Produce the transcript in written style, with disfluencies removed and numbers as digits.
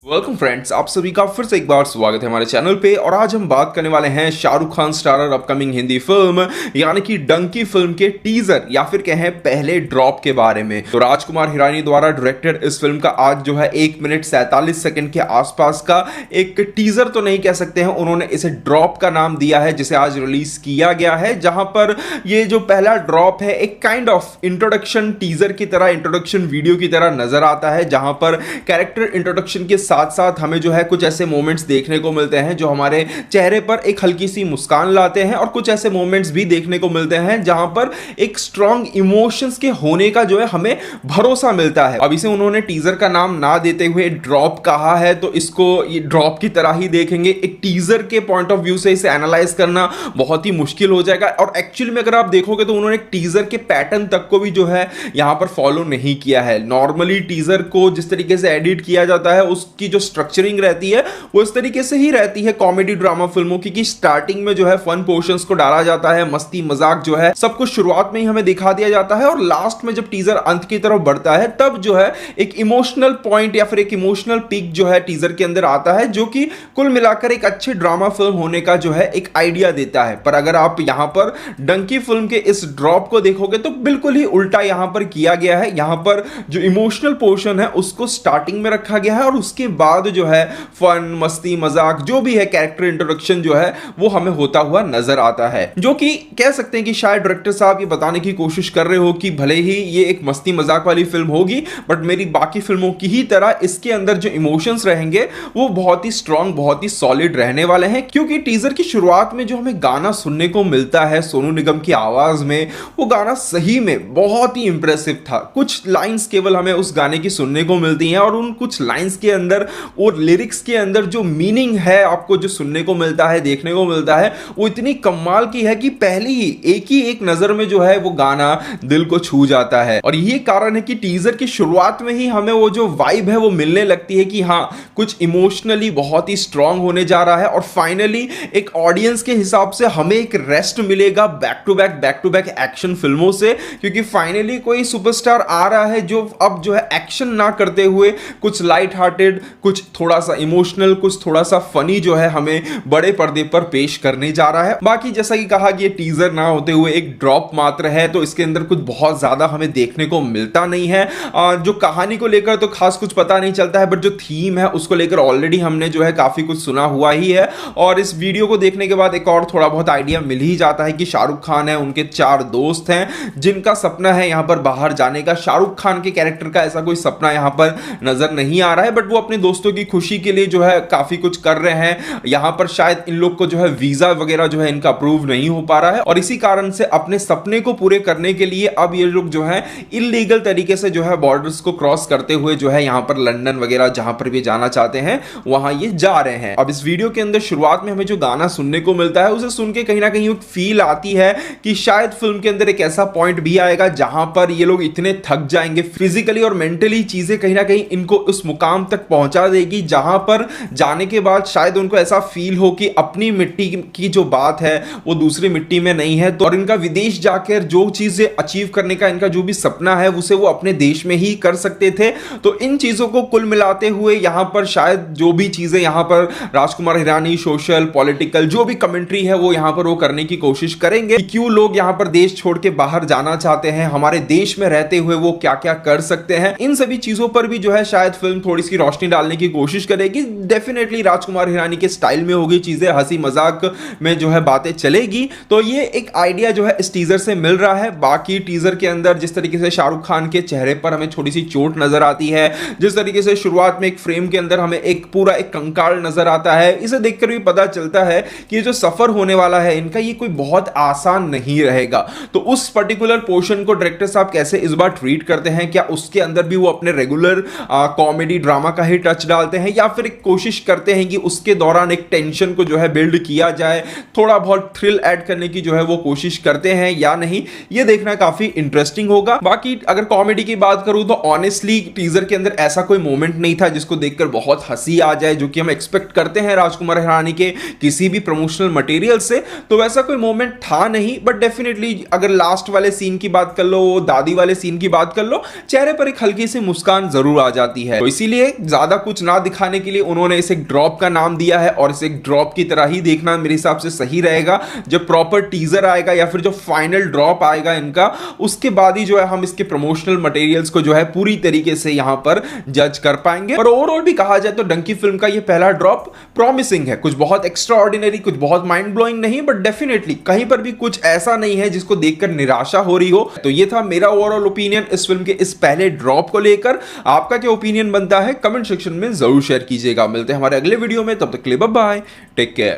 Welcome friends, आप सभी का फिर से एक बार स्वागत है हमारे चैनल पे। और आज हम बात करने वाले हैं Shahrukh Khan starrer upcoming Hindi film यानी कि डंकी फिल्म के टीजर या फिर कहें पहले ड्रॉप के बारे में। तो राजकुमार हिरानी द्वारा डायरेक्टेड इस फिल्म का आज जो है 1 मिनट 47 सेकंड के आसपास का एक टीजर तो नहीं कह सकते हैं, उन्होंने इसे ड्रॉप का नाम दिया है जिसे आज रिलीज किया गया है। जहां पर ये जो पहला ड्रॉप है एक काइंड ऑफ इंट्रोडक्शन टीजर की तरह, इंट्रोडक्शन वीडियो की तरह नजर आता है, जहां पर कैरेक्टर इंट्रोडक्शन के साथ साथ हमें जो है कुछ ऐसे मोमेंट्स देखने को मिलते हैं जो हमारे चेहरे पर एक हल्की सी मुस्कान लाते हैं, और कुछ ऐसे मोमेंट्स भी देखने को मिलते हैं जहां पर एक स्ट्रॉन्ग इमोशंस के होने का जो है हमें भरोसा मिलता है। अब इसे उन्होंने टीजर का नाम ना देते हुए ड्रॉप कहा है, तो इसको ये ड्रॉप की तरह ही देखेंगे। एक टीजर के पॉइंट ऑफ व्यू से इसे एनालाइज करना बहुत ही मुश्किल हो जाएगा, और एक्चुअली में अगर आप देखोगे तो उन्होंने टीजर के पैटर्न तक को भी जो है यहां पर फॉलो नहीं किया है। नॉर्मली टीजर को जिस तरीके से एडिट किया जाता है उसकी जो स्ट्रक्चरिंग रहती है वो इस तरीके से ही रहती है कॉमेडी ड्रामा फिल्मों की, कि स्टार्टिंग में जो है फन पोर्शंस को डाला जाता है, मस्ती मजाक जो है सब कुछ शुरुआत में ही हमें दिखा दिया जाता है, और लास्ट में जब टीजर अंत की तरफ बढ़ता है तब जो है एक इमोशनल पॉइंट या फिर एक इमोशनल पीक जो है टीजर के अंदर आता है, जो कि कुल मिलाकर एक अच्छे ड्रामा फिल्म होने का जो है एक आइडिया देता है। पर अगर आप यहां पर डंकी फिल्म के इस ड्रॉप को देखोगे तो बिल्कुल ही उल्टा यहां पर किया गया है। यहां पर जो इमोशनल पोर्शन है उसको स्टार्टिंग में रखा गया है, और उसके बाद जो है फन मस्ती मजाक जो भी है कैरेक्टर इंट्रोडक्शन जो है वो हमें होता हुआ नजर आता है, जो कि कह सकते हैं कि शायद डायरेक्टर साहब ये बताने की कोशिश कर रहे हो कि भले ही ये एक मस्ती मजाक वाली फिल्म होगी बट मेरी बाकी फिल्मों की ही तरह इसके अंदर जो इमोशंस रहेंगे वो बहुत ही स्ट्रांग, बहुत ही सॉलिड रहने वाले हैं। क्योंकि टीजर की शुरुआत में जो हमें गाना सुनने को मिलता है सोनू निगम की आवाज में, वो गाना सही में बहुत ही इंप्रेसिव था। कुछ लाइंस केवल हमें उस गाने की सुनने को मिलती हैं, और उन कुछ लाइंस के अंदर और लिरिक्स के अंदर जो मीनिंग है आपको जो सुनने को मिलता है, देखने को मिलता है, वो इतनी कमाल की है कि पहली ही एक नजर में जो है वो गाना दिल को छू जाता है। और यही कारण है कि टीजर की शुरुआत में ही हमें वो जो वाइब है वो मिलने लगती है कि हाँ कुछ इमोशनली बहुत ही स्ट्रांग होने जा रहा है, और फाइनली एक ऑडियंस के हिसाब से हमें एक रेस्ट मिलेगा बैक टू बैक एक्शन फिल्मों से, क्योंकि फाइनली कोई सुपरस्टार आ रहा है जो अब जो है एक्शन ना करते हुए कुछ लाइट हार्टेड, कुछ थोड़ा सा इमोशनल, कुछ थोड़ा सा फनी जो है हमें बड़े पर्दे पर पेश करने जा रहा है। बाकी जैसा कि कहा कि ये टीजर ना होते हुए एक ड्रॉप मात्र है, तो इसके अंदर कुछ बहुत ज्यादा हमें देखने को मिलता नहीं है। जो कहानी को लेकर तो खास कुछ पता नहीं चलता है, बट जो थीम है उसको लेकर ऑलरेडी हमने जो है काफी कुछ सुना हुआ ही है, और इस वीडियो को देखने के बाद एक और थोड़ा बहुत आइडिया मिल ही जाता है कि शाहरुख खान है, उनके 4 दोस्त हैं जिनका सपना है यहां पर बाहर जाने का। शाहरुख खान के कैरेक्टर का ऐसा कोई सपना यहां पर नजर नहीं आ रहा है, बट वो अपने दोस्तों की खुशी के लिए जो है काफी कुछ कर रहे हैं। यहां पर शायद इन लोग को जो है वीजा वगैरह जो है इनका अप्रूव नहीं हो पा रहा है, और इसी कारण से अपने सपने को पूरे करने के लिए अब ये लोग जो है इलीगल तरीके से जो है बॉर्डर्स को क्रॉस करते हुए जो है यहां पर लंदन वगैरह जहां पर भी जाना चाहते हैं वहां ये जा रहे हैं। अब इस वीडियो के अंदर शुरुआत में हमें जो गाना सुनने को मिलता है उसे सुन के कहीं ना कहीं फील आती है कि शायद फिल्म के अंदर एक ऐसा पॉइंट भी आएगा जहां पर ये लोग इतने थक जाएंगे फिजिकली और मेंटली, चीजें कहीं ना कहीं इनको उस मुकाम तक पहुंचा देगी जहां पर जाने के बाद शायद उनको ऐसा फील हो कि अपनी मिट्टी की जो बात है वो दूसरी मिट्टी में नहीं है, तो और इनका विदेश जाकर जो चीजें अचीव करने का इनका जो भी सपना है उसे वो अपने देश में ही कर सकते थे। तो इन चीजों को कुल मिलाते हुए यहां पर शायद जो भी चीजें यहां पर राजकुमार हिरानी सोशल पॉलिटिकल जो भी कमेंट्री है वो यहां पर वो करने की कोशिश करेंगे कि क्यों लोग यहां पर देश छोड़ के बाहर जाना चाहते हैं, हमारे देश में रहते हुए वो क्या क्या कर सकते हैं। इन सभी चीजों पर भी जो है शायद फिल्म थोड़ी सी रोशनी डालने की कोशिश करेगी। डेफिनेटली राजकुमार हिरानी के स्टाइल में होगी चीजें, हंसी मजाक में जो है बातें चलेगी, तो ये एक आइडिया जो है इस टीजर से मिल रहा है। बाकी टीजर के अंदर जिस तरीके से शाहरुख खान के चेहरे पर हमें थोड़ी सी चोट नजर आती है, जिस तरीके से शुरुआत में एक फ्रेम के अंदर हमें एक पूरा एक कंकाल नजर आता है, इसे देखकर भी पता चलता है कि ये जो सफर होने वाला है इनका ये कोई बहुत आसान नहीं रहेगा। तो उस पर्टिकुलर पोर्शन को डायरेक्टर साहब कैसे इस बार ट्रीट करते हैं, क्या उसके अंदर भी वो अपने रेगुलर कॉमेडी ड्रामा का ही टच डालते हैं, या फिर एक कोशिश करते हैं कि उसके दौरान एक टेंशन को जो है बिल्ड किया जाए, थोड़ा बहुत थ्रिल ऐड करने की जो है वो कोशिश करते हैं या नहीं, ये देखना काफी इंटरेस्टिंग होगा। बाकी अगर कॉमेडी की बात करूं तो ऑनेस्टली टीजर के अंदर ऐसा कोई मोमेंट नहीं था जिसको देखकर बहुत हंसी आ जाए, जो कि हम एक्सपेक्ट करते हैं राजकुमार हिरानी के किसी भी प्रमोशनल मटेरियल से, तो वैसा कोई मोमेंट था नहीं। बट डेफिनेटली अगर लास्ट वाले सीन की बात कर लो, दादी वाले सीन की बात कर लो, चेहरे पर एक हल्की सी मुस्कान जरूर आ जाती है। तो इसीलिए ज्यादा ज्यादा कुछ ना दिखाने के लिए उन्होंने इसे ड्रॉप का नाम दिया है, और इसे ड्रॉप की तरह ही देखना मेरे हिसाब से सही रहेगा। जब प्रॉपर टीजर आएगा या फिर जो फाइनल ड्रॉप आएगा इनका, उसके बाद ही जो है हम इसके प्रमोशनल मटेरियल्स को जो है पूरी तरीके से यहां पर जज कर पाएंगे। और ओवरऑल भी कहा जाए तो डंकी फिल्म का ये पहला ड्रॉप प्रॉमिसिंग है, कुछ बहुत एक्स्ट्रा ऑर्डिनरी, कुछ बहुत माइंड ब्लोइंग नहीं, बट डेफिनेटली कहीं पर भी कुछ ऐसा नहीं है जिसको देखकर निराशा हो रही हो। तो ये था मेरा ओवरऑल ओपिनियन इस फिल्म के इस पहले ड्रॉप को लेकर। आपका क्या ओपिनियन बनता है कमेंट सेक्शन में जरूर शेयर कीजिएगा। मिलते हैं हमारे अगले वीडियो में, तब तक के लिए बाय बाय, टेक केयर।